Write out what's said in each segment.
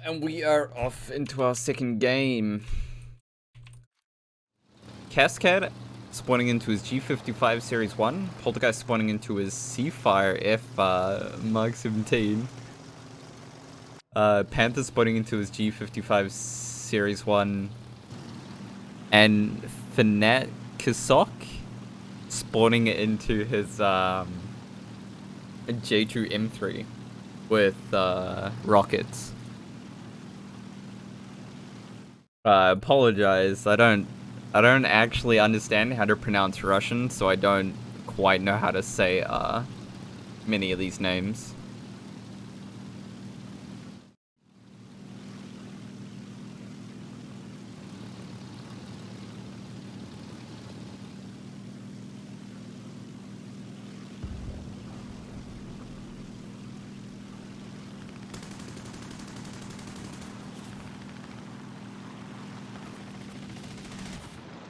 And we are off into our second game. Cascade spawning into his G55 Series 1. Poltergeist spawning into his Seafire F Mark 17. Panther spawning into his G55 Series 1. And Fnatic Kisok spawning into his J2 M3 with rockets. Apologize. I don't actually understand how to pronounce Russian, so I don't quite know how to say many of these names.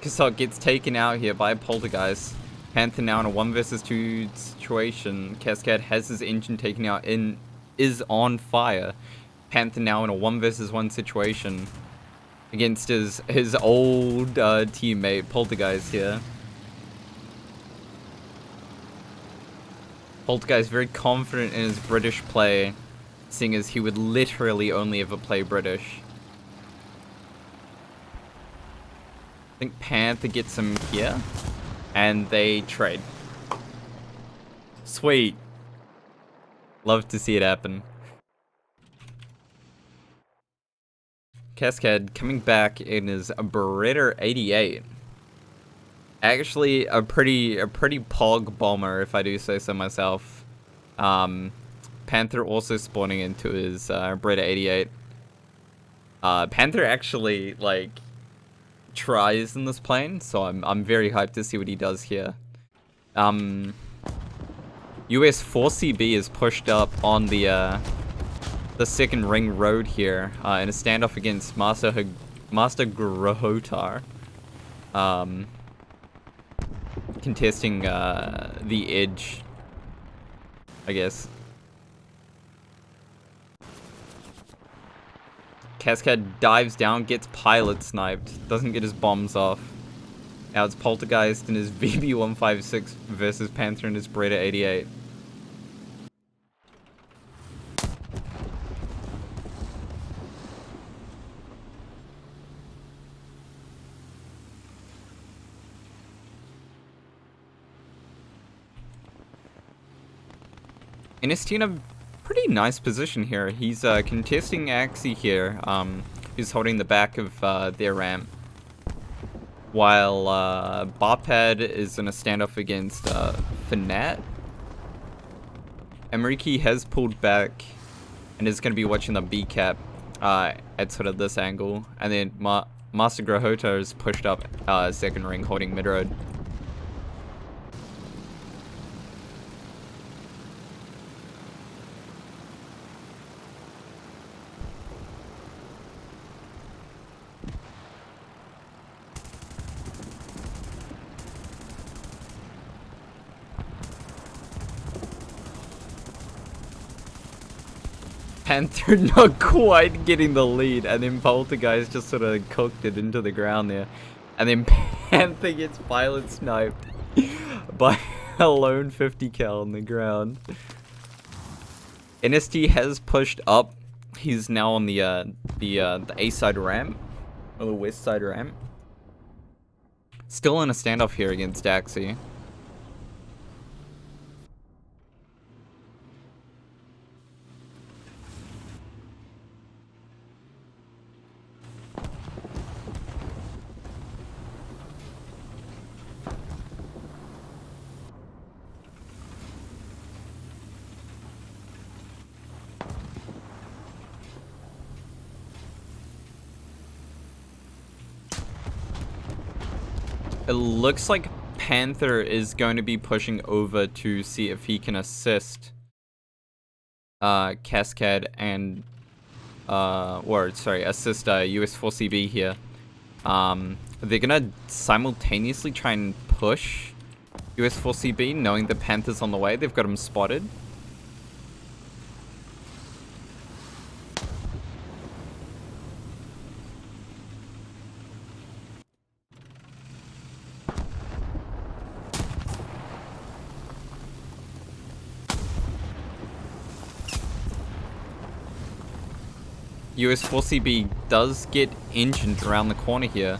Kasok gets taken out here by Poltergeist. Panther now in a 1 versus 2 situation. Cascade has his engine taken out and is on fire. Panther now in a 1 versus 1 situation against his old teammate Poltergeist here. Poltergeist very confident in his British play, seeing as he would literally only ever play British. I think Panther gets him here, and they trade. Sweet. Love to see it happen. Cascade coming back in his Beretta 88. Actually, a pretty pog bomber, if I do say so myself. Panther also spawning into his Beretta 88. Panther actually tries in this plane, so I'm very hyped to see what he does here. US 4CB is pushed up on the second ring road here in a standoff against Master Grohotar, contesting the edge, I guess. Cascade dives down, gets pilot sniped, doesn't get his bombs off. Now it's Poltergeist in his VB156 versus Panther in his Beretta 88. NST in a pretty nice position here. He's contesting Axie here. He's holding the back of their ramp, while Bopad is in a standoff against Fnatic. Emeriki has pulled back and is going to be watching the B cap at sort of this angle, and then Master Grohotar is pushed up second ring holding mid road. Panther not quite getting the lead, and then Poltergeist just sort of cooked it into the ground there. And then Panther gets pilot sniped by a lone 50 cal on the ground. NST has pushed up. He's now on the A side ramp, or the west side ramp. Still in a standoff here against Axie. It looks like Panther is going to be pushing over to see if he can assist Cascade and assist US 4CB here. They're gonna simultaneously try and push US 4CB, knowing the Panther's on the way. They've got him spotted. US 4CB does get engined around the corner here.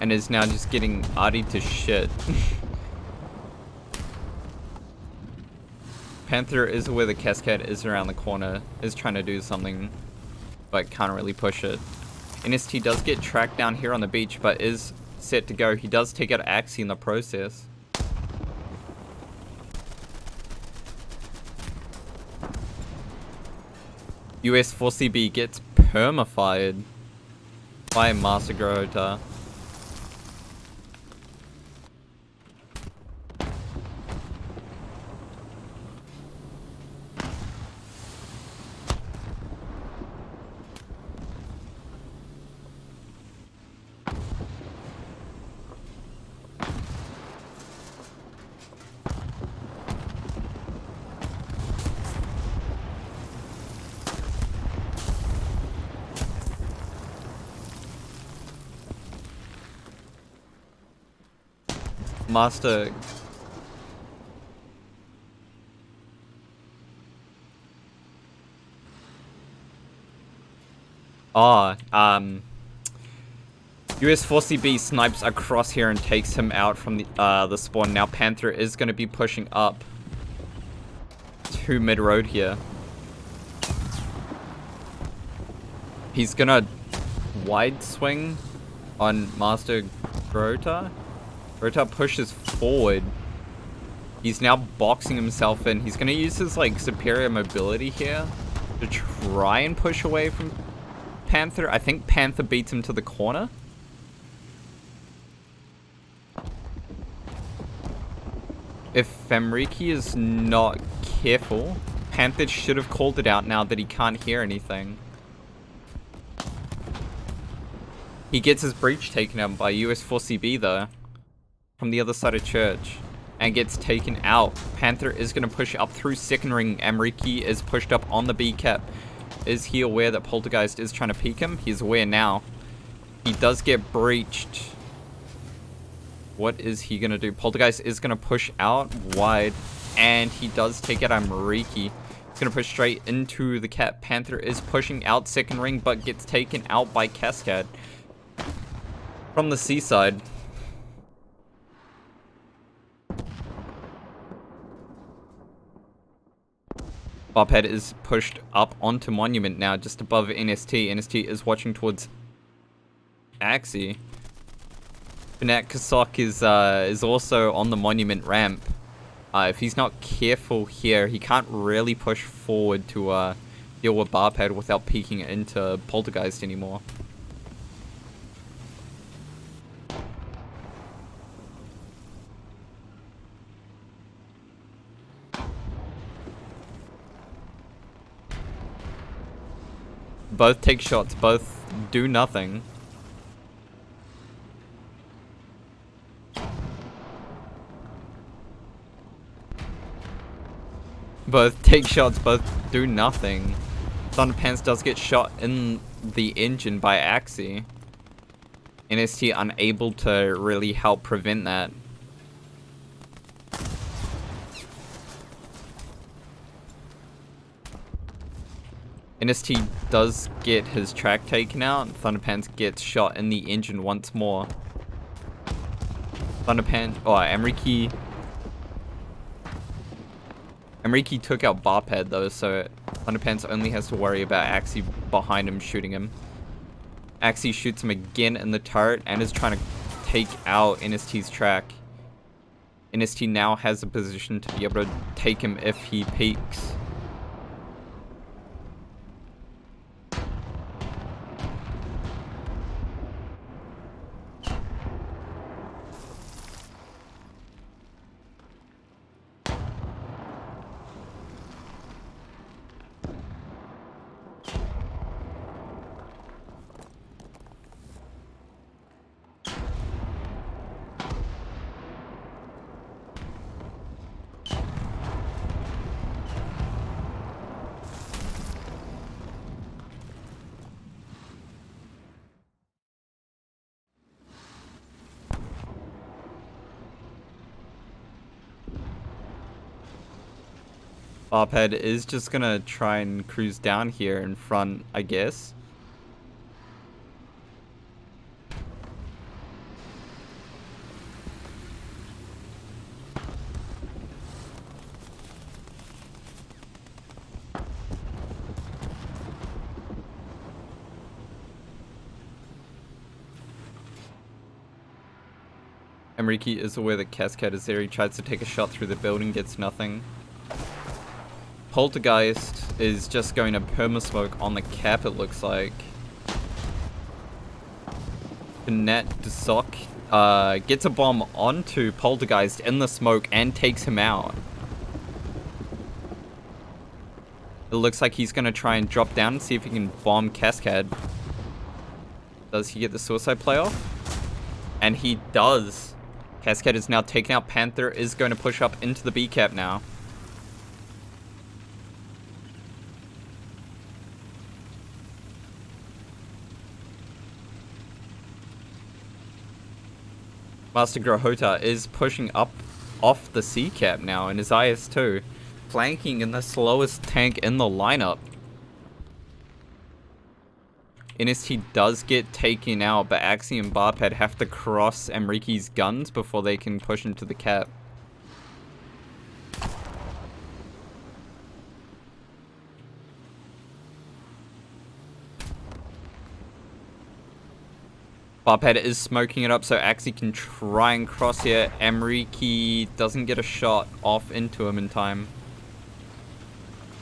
And is now just getting artied to shit. Panther is where the Cascade is around the corner, is trying to do something, but can't really push it. NST does get tracked down here on the beach, but is set to go. He does take out Axie in the process. US 4CB gets perma-fired by Master Grota. Master US 4CB snipes across here and takes him out from the spawn. Now Panther is going to be pushing up to mid road here. He's gonna wide swing on Master Grota. Grota pushes forward. He's now boxing himself in. He's gonna use his like superior mobility here to try and push away from Panther. I think Panther beats him to the corner. If Famriki is not careful, Panther should have called it out now that he can't hear anything. He gets his breach taken out by US 4CB though, from the other side of church, and gets taken out. Panther is going to push up through second ring. Amriki is pushed up on the B cap. Is he aware that Poltergeist is trying to peek him? He's aware now. He does get breached. What is he going to do? Poltergeist is going to push out wide, and he does take out Amriki. He's going to push straight into the cap. Panther is pushing out second ring, but gets taken out by Cascade from the seaside. Bobhead is pushed up onto Monument now, just above NST. NST is watching towards Axie. Fnatic Kasok is also on the Monument ramp. If he's not careful here, he can't really push forward to deal with Bobhead without peeking into Poltergeist anymore. Both take shots, both do nothing. Both take shots, both do nothing. Thunderpants does get shot in the engine by Axie. NST unable to really help prevent that. NST does get his track taken out. Thunderpants gets shot in the engine once more. Amriki took out Bobhead though, so Thunderpants only has to worry about Axie behind him shooting him. Axie shoots him again in the turret and is trying to take out NST's track. NST now has a position to be able to take him if he peeks. Bobhead is just gonna try and cruise down here in front, I guess. Enrique is aware that Cascade is there. He tries to take a shot through the building, gets nothing. Poltergeist is just going to perma-smoke on the cap, it looks like. Nat Desok gets a bomb onto Poltergeist in the smoke and takes him out. It looks like he's going to try and drop down and see if he can bomb Cascade. Does he get the suicide play off? And he does. Cascade is now taken out. Panther is going to push up into the B cap now. Master Grohota is pushing up off the C cap now in his IS-2, flanking in the slowest tank in the lineup. NST does get taken out, but Axie and Bobhead have to cross Enrique's guns before they can push into the cap. Bobhead is smoking it up so Axie can try and cross here. Enrique doesn't get a shot off into him in time.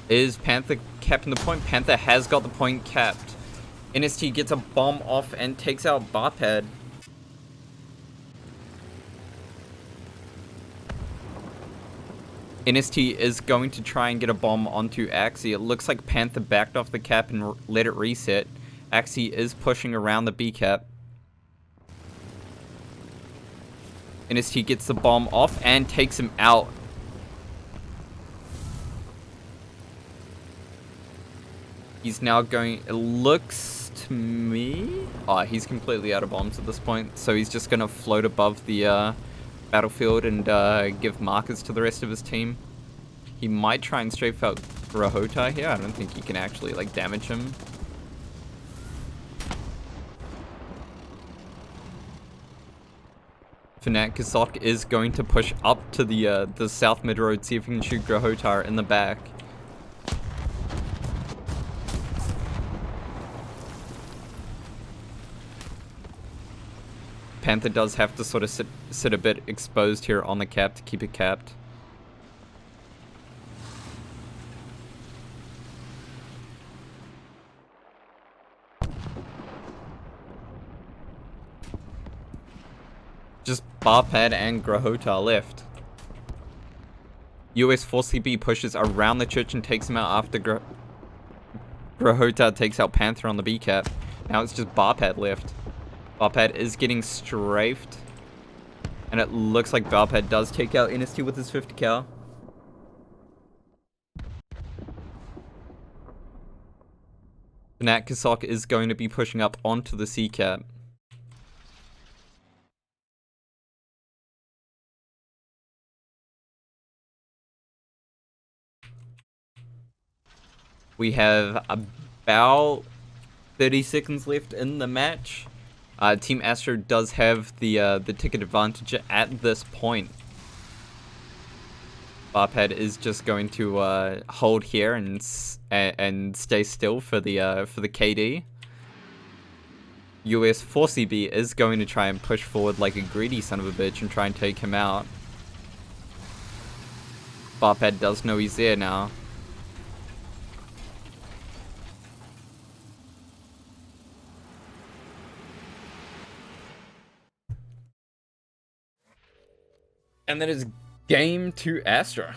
Is Panther capping the point? Panther has got the point capped. NST gets a bomb off and takes out Bobhead. NST is going to try and get a bomb onto Axie. It looks like Panther backed off the cap and let it reset. Axie is pushing around the B cap. NST gets the bomb off and takes him out. He's now going, it looks to me, oh, he's completely out of bombs at this point, so he's just gonna float above the battlefield and give markers to the rest of his team. He might try and strafe out Grohota here. I don't think he can actually like damage him. Fnatic Kazok is going to push up to the south mid road, see if he can shoot Grohota in the back. Panther does have to sort of sit a bit exposed here on the cap to keep it capped. Just Bobhead and Grohota left. US 4CB pushes around the church and takes him out after Grohota takes out Panther on the B cap. Now it's just Bobhead left. Bobhead is getting strafed. And it looks like Bobhead does take out NST with his 50 cal. Fnatic Kazok is going to be pushing up onto the C cap. We have about 30 seconds left in the match. Team Astro does have the ticket advantage at this point. Bobhead is just going to hold here and stay still for the KD. US 4CB is going to try and push forward like a greedy son of a bitch and try and take him out. Bobhead does know he's there now. And that is game to Astro.